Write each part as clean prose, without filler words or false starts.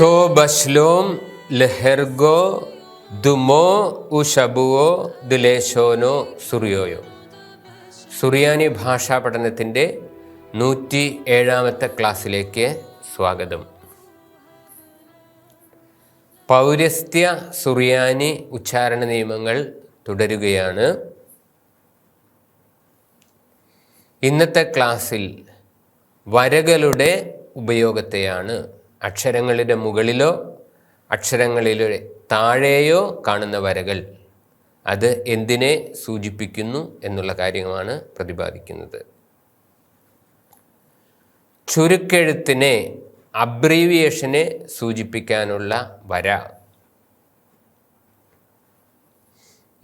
തോ ബശ്ലോം ലഹെർഗോ ദുമോ ഉഷബുവോ ദുലേശോനോ സുറിയോയോ. സുറിയാനി ഭാഷാ പഠനത്തിൻ്റെ 107ാമത്തെ ക്ലാസ്സിലേക്ക് സ്വാഗതം. പൗരസ്ത്യ സുറിയാനി ഉച്ചാരണ നിയമങ്ങൾ തുടരുകയാണ്. ഇന്നത്തെ ക്ലാസ്സിൽ വരകളുടെ ഉപയോഗത്തെയാണ്, അക്ഷരങ്ങളുടെ മുകളിലോ അക്ഷരങ്ങളിലെ താഴെയോ കാണുന്ന വരകൾ അത് എന്തിനെ സൂചിപ്പിക്കുന്നു എന്നുള്ള കാര്യമാണ് പ്രതിപാദിക്കുന്നത്. ചുരുക്കെഴുത്തിനെ, അബ്രീവിയേഷനെ സൂചിപ്പിക്കാനുള്ള വര.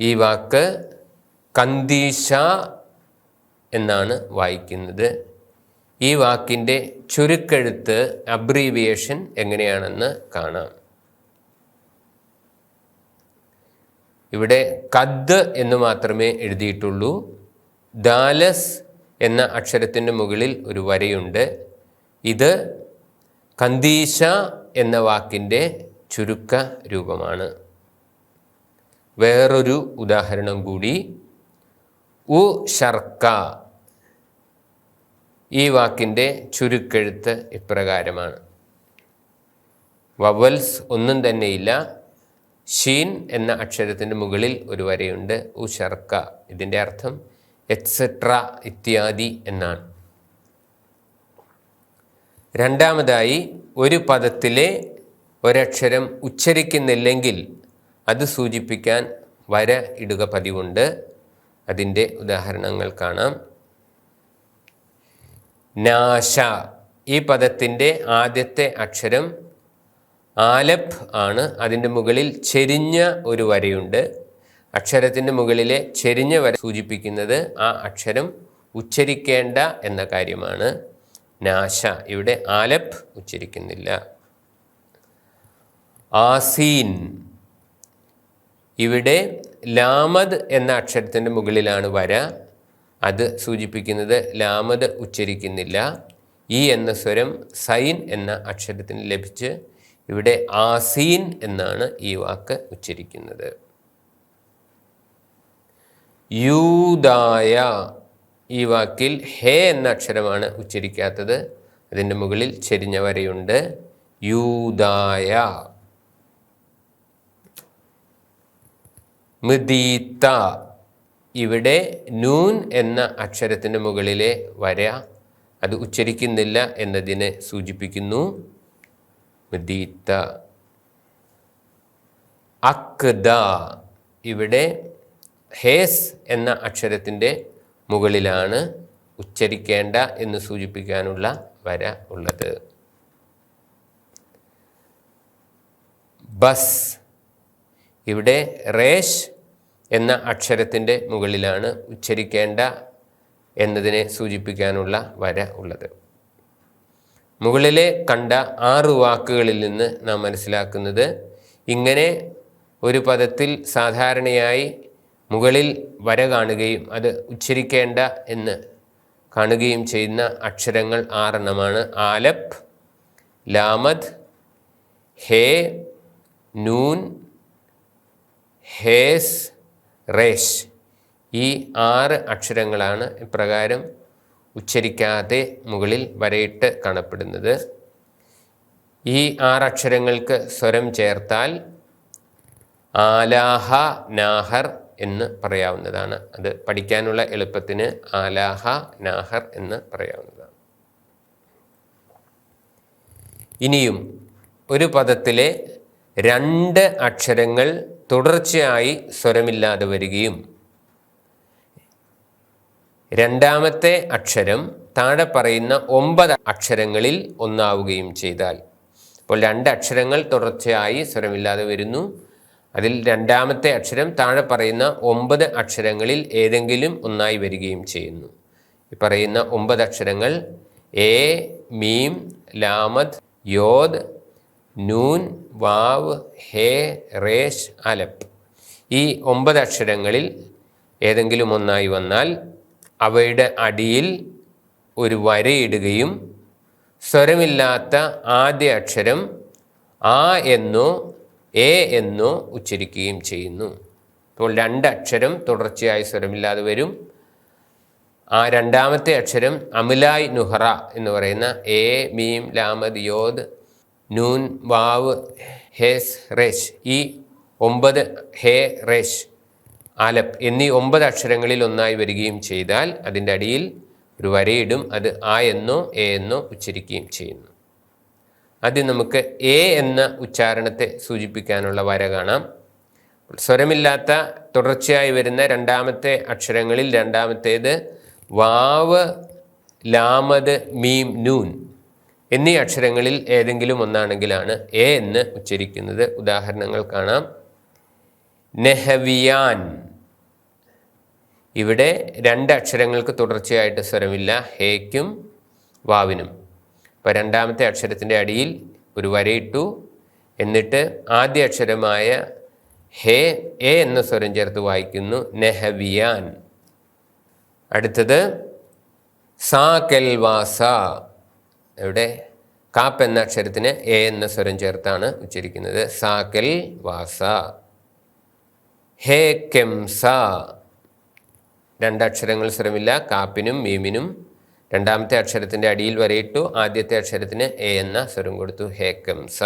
ഈ വാക്ക് കന്ദീശ എന്നാണ് വായിക്കുന്നത്. ഈ വാക്കിൻ്റെ ചുരുക്കെഴുത്ത്, അബ്രീവിയേഷൻ എങ്ങനെയാണെന്ന് കാണാം. ഇവിടെ കദ് എന്ന് മാത്രമേ എഴുതിയിട്ടുള്ളൂ. ദാലസ് എന്ന അക്ഷരത്തിൻ്റെ മുകളിൽ ഒരു വരയുണ്ട്. ഇത് കന്ദീശ എന്ന വാക്കിൻ്റെ ചുരുക്ക രൂപമാണ്. വേറൊരു ഉദാഹരണം കൂടി. ഉ ഷർക്ക, ഈ വാക്കിൻ്റെ ചുരുക്കെഴുത്ത് ഇപ്രകാരമാണ്. വവൽസ് ഒന്നും തന്നെയില്ല. ഷീൻ എന്ന അക്ഷരത്തിൻ്റെ മുകളിൽ ഒരു വരയുണ്ട്. ഉ ഷർക്ക, ഇതിൻ്റെ അർത്ഥം എറ്റ്സെട്ര ഇത്യാദി എന്നാണ്. രണ്ടാമതായി, ഒരു പദത്തിലെ ഒരക്ഷരം ഉച്ചരിക്കുന്നില്ലെങ്കിൽ അത് സൂചിപ്പിക്കാൻ വര ഇടുക പതിവുണ്ട്. അതിൻ്റെ ഉദാഹരണങ്ങൾ കാണാം. നാശ, ഈ പദത്തിൻ്റെ ആദ്യത്തെ അക്ഷരം ആലപ് ആണ്. അതിൻ്റെ മുകളിൽ ചെരിഞ്ഞ ഒരു വരയുണ്ട്. അക്ഷരത്തിൻ്റെ മുകളിലെ ചെരിഞ്ഞ വര സൂചിപ്പിക്കുന്നത് ആ അക്ഷരം ഉച്ചരിക്കേണ്ട എന്ന കാര്യമാണ്. നാശ, ഇവിടെ ആലപ് ഉച്ചരിക്കുന്നില്ല. ആസീൻ, ഇവിടെ ലാമദ് എന്ന അക്ഷരത്തിൻ്റെ മുകളിലാണ് വര. അത് സൂചിപ്പിക്കുന്നത് ലാമദ് ഉച്ചരിക്കുന്നില്ല. ഈ എന്ന സ്വരം സൈൻ എന്ന അക്ഷരത്തിന് ലഭിച്ച് ഇവിടെ ആസീൻ എന്നാണ് ഈ വാക്ക് ഉച്ചരിക്കുന്നത്. യൂദായ, ഈ വാക്കിൽ ഹേ എന്ന അക്ഷരമാണ് ഉച്ചരിക്കാത്തത്. അതിൻ്റെ മുകളിൽ ചെരിഞ്ഞ വരയുണ്ട്. യൂദായ. മിദീത്ത, ഇവിടെ നൂൻ എന്ന അക്ഷരത്തിൻ്റെ മുകളിലെ വര അത് ഉച്ചരിക്കുന്നില്ല എന്നതിനെ സൂചിപ്പിക്കുന്നു. മിദീത്ത. അക്ദ, ഇവിടെ ഹേസ് എന്ന അക്ഷരത്തിൻ്റെ മുകളിലാണ് ഉച്ചരിക്കേണ്ട എന്ന് സൂചിപ്പിക്കാനുള്ള വര ഉള്ളത്. ബസ്, ഇവിടെ റേഷ് എന്ന അക്ഷരത്തിൻ്റെ മുകളിലാണ് ഉച്ചരിക്കേണ്ട എന്നതിനെ സൂചിപ്പിക്കാനുള്ള വര ഉള്ളത്. മുകളിലെ കണ്ട 6 വാക്കുകളിൽ നിന്ന് നാം മനസ്സിലാക്കുന്നത്, ഇങ്ങനെ ഒരു പദത്തിൽ സാധാരണയായി മുകളിൽ വര കാണുകയും അത് ഉച്ചരിക്കേണ്ട എന്ന് കാണുകയും ചെയ്യുന്ന അക്ഷരങ്ങൾ 6 എണ്ണമാണ്. ആലപ്, ലാമദ്, ഹേ, നൂൻ, ഹേസ്, റേഷ്. ഈ 6 അക്ഷരങ്ങളാണ് ഇപ്രകാരം ഉച്ചരിക്കാതെ മുകളിൽ വരയിട്ട് കാണപ്പെടുന്നത്. ഈ 6 അക്ഷരങ്ങൾക്ക് സ്വരം ചേർത്താൽ ആലാഹ നാഹർ എന്ന് പറയാവുന്നതാണ്. അത് പഠിക്കാനുള്ള എളുപ്പത്തിന് ആലാഹ നാഹർ എന്ന് പറയാവുന്നതാണ്. ഇനിയും ഒരു പദത്തിലെ 2 അക്ഷരങ്ങൾ തുടർച്ചയായി സ്വരമില്ലാതെ വരികയും രണ്ടാമത്തെ അക്ഷരം താഴെ പറയുന്ന 9 അക്ഷരങ്ങളിൽ ഒന്നാവുകയും ചെയ്താൽ, ഇപ്പോൾ 2 അക്ഷരങ്ങൾ തുടർച്ചയായി സ്വരമില്ലാതെ വരുന്നു. അതിൽ രണ്ടാമത്തെ അക്ഷരം താഴെ പറയുന്ന 9 അക്ഷരങ്ങളിൽ ഏതെങ്കിലും ഒന്നായി വരികയും ചെയ്യുന്നു. ഈ പറയുന്ന 9 അക്ഷരങ്ങൾ എ, മീം, ലാമദ്, യോദ്, നൂൻ, വാവ്, ഹേ, റേഷ്, അലപ്. ഈ 9 അക്ഷരങ്ങളിൽ ഏതെങ്കിലും ഒന്നായി വന്നാൽ അവയുടെ അടിയിൽ ഒരു വരയിടുകയും സ്വരമില്ലാത്ത ആദ്യ അക്ഷരം ആ എന്നോ എ എന്നോ ഉച്ചരിക്കുകയും ചെയ്യുന്നു. അപ്പോൾ രണ്ടക്ഷരം തുടർച്ചയായി സ്വരമില്ലാതെ വരും. ആ രണ്ടാമത്തെ അക്ഷരം അമുലായ് നുഹറ എന്ന് പറയുന്ന A meme ലാമദ് യോദ് Noon wow Hayes റേഷ്, ഈ 9 ഹേ റേഷ് ആലപ്പ് എന്നീ 9 അക്ഷരങ്ങളിൽ ഒന്നായി വരികയും ചെയ്താൽ അതിൻ്റെ അടിയിൽ ഒരു വരയിടും. അത് ആ എന്നോ എ എന്നോ ഉച്ചരിക്കുകയും ചെയ്യുന്നു. ആദ്യം നമുക്ക് എ എന്ന ഉച്ചാരണത്തെ സൂചിപ്പിക്കാനുള്ള വര കാണാം. സ്വരമില്ലാത്ത തുടർച്ചയായി വരുന്ന രണ്ടാമത്തെ അക്ഷരങ്ങളിൽ രണ്ടാമത്തേത് വാവ് ലാമദ് മീം നൂൻ എന്നീ അക്ഷരങ്ങളിൽ ഏതെങ്കിലും ഒന്നാണെങ്കിലാണ് എ എന്ന് ഉച്ചരിക്കുന്നത്. ഉദാഹരണങ്ങൾ കാണാം. നെഹവിയാൻ, ഇവിടെ 2 അക്ഷരങ്ങൾക്ക് തുടർച്ചയായിട്ട് സ്വരമില്ല, ഹേക്കും വാവിനും. അപ്പോൾ രണ്ടാമത്തെ അക്ഷരത്തിൻ്റെ അടിയിൽ ഒരു വരയിട്ടു. എന്നിട്ട് ആദ്യ അക്ഷരമായ ഹേ എ എന്ന സ്വരം ചേർത്ത് വായിക്കുന്നു, നെഹവിയാൻ. അടുത്തത് സാ കെൽവാസ, ഇവിടെ കാപ്പ് എന്ന അക്ഷരത്തിന് എ എന്ന സ്വരം ചേർത്താണ് ഉച്ചരിക്കുന്നത്, സാ കെൽ വാസ. ഹേ കെംസ, 2 അക്ഷരങ്ങൾ സ്വരമില്ല, കാപ്പിനും മീമിനും. രണ്ടാമത്തെ അക്ഷരത്തിൻ്റെ അടിയിൽ വരയിട്ടു, ആദ്യത്തെ അക്ഷരത്തിന് എ എന്ന സ്വരം കൊടുത്തു, ഹേ കെംസ.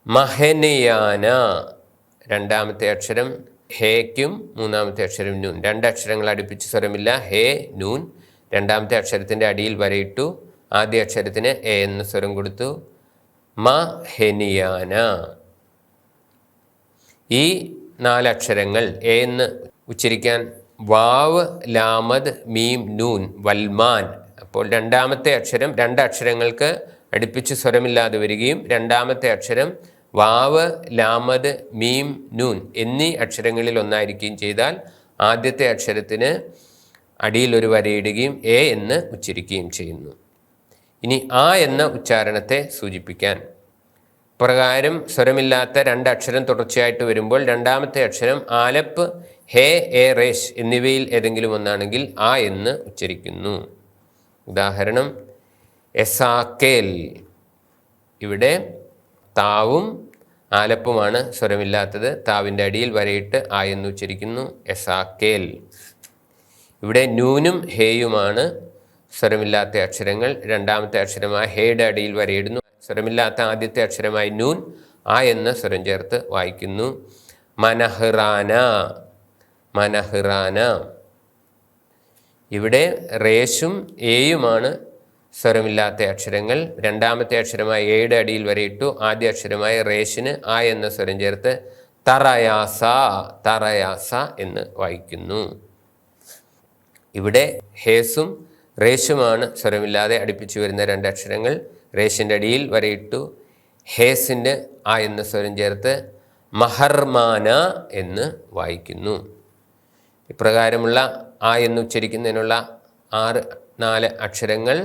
മഹനയാന, രണ്ടാമത്തെ അക്ഷരം ഹേക്കും മൂന്നാമത്തെ അക്ഷരം നൂൻ. 2 അക്ഷരങ്ങൾ അടുപ്പിച്ച് സ്വരമില്ല, ഹേ നൂൻ. രണ്ടാമത്തെ അക്ഷരത്തിൻ്റെ അടിയിൽ വരയിട്ടു, ആദ്യ അക്ഷരത്തിന് എ എന്ന സ്വരം കൊടുത്തു, മഹനിയാന. ഈ 4 അക്ഷരങ്ങൾ എ എന്ന് ഉച്ചരിക്കാൻ വാവ് ലാമദ് മീം നൂൻ വൽമാൻ. അപ്പോൾ രണ്ടാമത്തെ അക്ഷരം 2 അക്ഷരങ്ങൾക്ക് അടുപ്പിച്ച് സ്വരമില്ലാതെ വരികയും രണ്ടാമത്തെ അക്ഷരം വാവ് ലാമദ് മീം നൂൻ എന്നീ അക്ഷരങ്ങളിൽ ഒന്നായിരിക്കുകയും ചെയ്താൽ ആദ്യത്തെ അക്ഷരത്തിന് അടിയിൽ ഒരു വരയിടുകയും എ എന്ന് ഉച്ചരിക്കുകയും ചെയ്യുന്നു. ഇനി ആ എന്ന ഉച്ചാരണത്തെ സൂചിപ്പിക്കാൻ പ്രകാരം സ്വരമില്ലാത്ത 2 അക്ഷരം തുടർച്ചയായിട്ട് വരുമ്പോൾ രണ്ടാമത്തെ അക്ഷരം ആലപ്പ്, ഹേ, എ, റേഷ് എന്നിവയിൽ ഏതെങ്കിലും ഒന്നാണെങ്കിൽ ആ എന്ന് ഉച്ചരിക്കുന്നു. ഉദാഹരണം എസാക്കേൽ, ഇവിടെ താവും ആലപ്പുമാണ് സ്വരമില്ലാത്തത്, താവിൻ്റെ അടിയിൽ വരയിട്ട് ആ എന്ന് ഉച്ചരിക്കുന്നു, എസാക്കേൽ. ഇവിടെ നൂനും ഹേയുമാണ് സ്വരമില്ലാത്ത അക്ഷരങ്ങൾ. രണ്ടാമത്തെ അക്ഷരമായ ഹേയുടെ അടിയിൽ വരയിടുന്നു. സ്വരമില്ലാത്ത ആദ്യത്തെ അക്ഷരമായി നൂൻ ആ എന്ന സ്വരം ചേർത്ത് വായിക്കുന്നു, മനഹ്റാന, മനഹ്റാന. ഇവിടെ റേഷും എയുമാണ് സ്വരമില്ലാത്ത അക്ഷരങ്ങൾ. രണ്ടാമത്തെ അക്ഷരമായി എയുടെ അടിയിൽ വരയിട്ടു, ആദ്യ അക്ഷരമായ റേഷിന് ആ എന്ന സ്വരം ചേർത്ത് തറയാസ, തറയാസ എന്ന് വായിക്കുന്നു. ഇവിടെ ഹേസും റേഷുമാണ് സ്വരമില്ലാതെ അടുപ്പിച്ചു വരുന്ന 2 അക്ഷരങ്ങൾ. റേഷിൻ്റെ അടിയിൽ വരയിട്ടു, ഹേസിന് ആ എന്ന സ്വരം ചേർത്ത് മഹർമാന എന്ന് വായിക്കുന്നു. ഇപ്രകാരമുള്ള ആ എന്ന് ഉച്ചരിക്കുന്നതിനുള്ള 4 അക്ഷരങ്ങൾ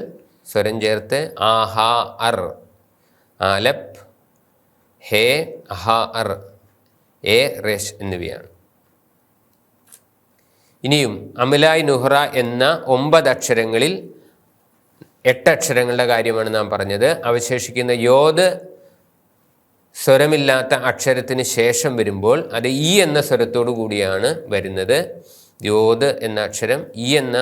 സ്വരം ചേർത്ത് ആഹാ അർ, ആലപ്പ്, ഹേ, അഹാ അർ, എ, റേഷ് എന്നിവയാണ്. ഇനിയും അമുലായ് നുഹ്റ എന്ന 9 അക്ഷരങ്ങളിൽ 8 അക്ഷരങ്ങളുടെ കാര്യമാണ് നാം പറഞ്ഞത്. അവശേഷിക്കുന്ന യോദ് സ്വരമില്ലാത്ത അക്ഷരത്തിന് ശേഷം വരുമ്പോൾ അത് ഈ എന്ന സ്വരത്തോടു കൂടിയാണ് വരുന്നത്. യോദ് എന്ന അക്ഷരം ഈ എന്ന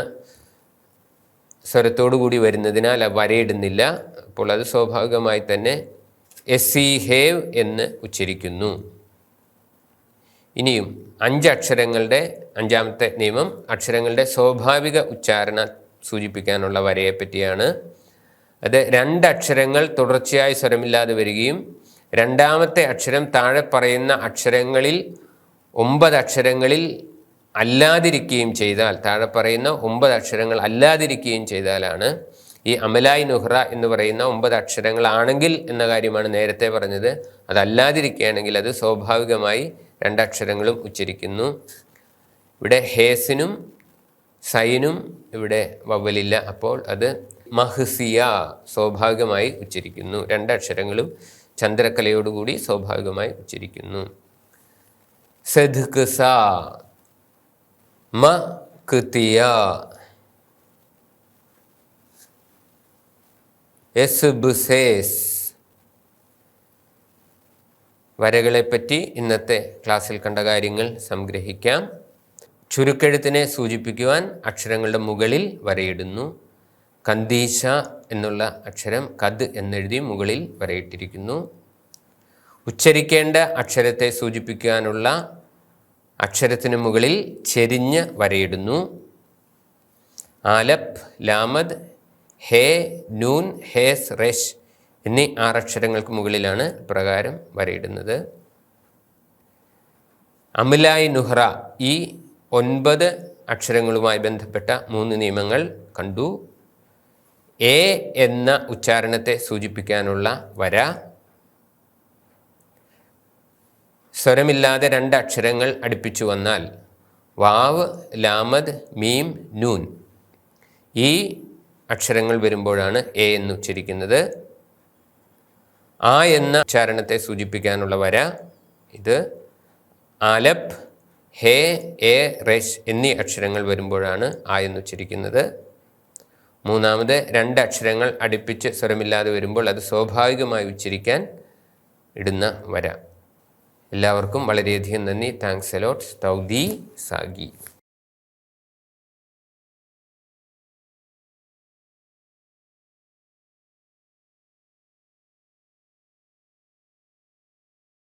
സ്വരത്തോടു കൂടി വരുന്നതിനാൽ വരയിടുന്നില്ല. അപ്പോൾ അത് സ്വാഭാവികമായി തന്നെ എസ് ഹേവ് എന്ന് ഉച്ചരിക്കുന്നു. ഇനിയും 5 അക്ഷരങ്ങളുടെ 5ാമത്തെ നിയമം അക്ഷരങ്ങളുടെ സ്വാഭാവിക ഉച്ചാരണം സൂചിപ്പിക്കാനുള്ള വരയെ പറ്റിയാണ്. അത് 2 അക്ഷരങ്ങൾ തുടർച്ചയായി സ്വരമില്ലാതെ വരികയും രണ്ടാമത്തെ അക്ഷരം താഴെ പറയുന്ന അക്ഷരങ്ങളിൽ 9 അക്ഷരങ്ങളിൽ അല്ലാതിരിക്കുകയും ചെയ്താൽ, താഴെ പറയുന്ന 9 അക്ഷരങ്ങൾ അല്ലാതിരിക്കുകയും ചെയ്താലാണ് ഈ അമലായ് നുഹ്റ എന്ന് പറയുന്ന 9 അക്ഷരങ്ങളാണെങ്കിൽ എന്ന കാര്യമാണ് നേരത്തെ പറഞ്ഞത്. അതല്ലാതിരിക്കുകയാണെങ്കിൽ അത് സ്വാഭാവികമായി 2 അക്ഷരങ്ങളും ഉച്ചരിക്കുന്നു. ഇവിടെ ഹേസിനും സൈനും ഇവിടെ വവ്വലില്ല. അപ്പോൾ അത് മഹ്സിയ സ്വാഭാവികമായി ഉച്ചരിക്കുന്നു. 2 അക്ഷരങ്ങളും ചന്ദ്രക്കലയോടുകൂടി സ്വാഭാവികമായി ഉച്ചരിക്കുന്നു. സദ്ഖ്സ, മ ക്തിയ, എസ്ബുസേസ്, വരകളെപ്പറ്റി ഇന്നത്തെ ക്ലാസ്സിൽ കണ്ട കാര്യങ്ങൾ സംഗ്രഹിക്കാം. ചുരുക്കെഴുത്തിനെ സൂചിപ്പിക്കുവാൻ അക്ഷരങ്ങളുടെ മുകളിൽ വരയിടുന്നു. കന്ദീശ എന്നുള്ള അക്ഷരം കദ് എന്നെഴുതി മുകളിൽ വരയിട്ടിരിക്കുന്നു. ഉച്ചരിക്കേണ്ട അക്ഷരത്തെ സൂചിപ്പിക്കാനുള്ള അക്ഷരത്തിന് മുകളിൽ ചെരിഞ്ഞ് വരയിടുന്നു. ആലപ്പ്, ലാമദ്, ഹേ, നൂൻ, ഹേസ്, റെഷ് എന്നീ 6 അക്ഷരങ്ങൾക്ക് മുകളിലാണ് ഇപ്രകാരം വരയിടുന്നത്. അമിലായ് നുഹ്റ ഈ 9 അക്ഷരങ്ങളുമായി ബന്ധപ്പെട്ട 3 നിയമങ്ങൾ കണ്ടു. എ എന്ന ഉച്ചാരണത്തെ സൂചിപ്പിക്കാനുള്ള വര, സ്വരമില്ലാതെ 2 അക്ഷരങ്ങൾ അടുപ്പിച്ചു വന്നാൽ വാവ്, ലാമദ്, മീം, നൂൻ ഈ അക്ഷരങ്ങൾ വരുമ്പോഴാണ് എ എന്ന് ഉച്ചരിക്കുന്നത്. ആ എന്ന ഉച്ചാരണത്തെ സൂചിപ്പിക്കാനുള്ള വര ഇത്. ആലപ്പ്, ഹേ, എ, റെഷ് എന്നീ അക്ഷരങ്ങൾ വരുമ്പോഴാണ് ആ എന്ന് ഉച്ചരിക്കുന്നത്. മൂന്നാമത് 2 അക്ഷരങ്ങൾ അടുപ്പിച്ച് സ്വരമില്ലാതെ വരുമ്പോൾ അത് സ്വാഭാവികമായി ഉച്ചരിക്കാൻ ഇടുന്ന വര. എല്ലാവർക്കും വളരെയധികം നന്ദി. Thanks a lot. തൗദീ സാഗി.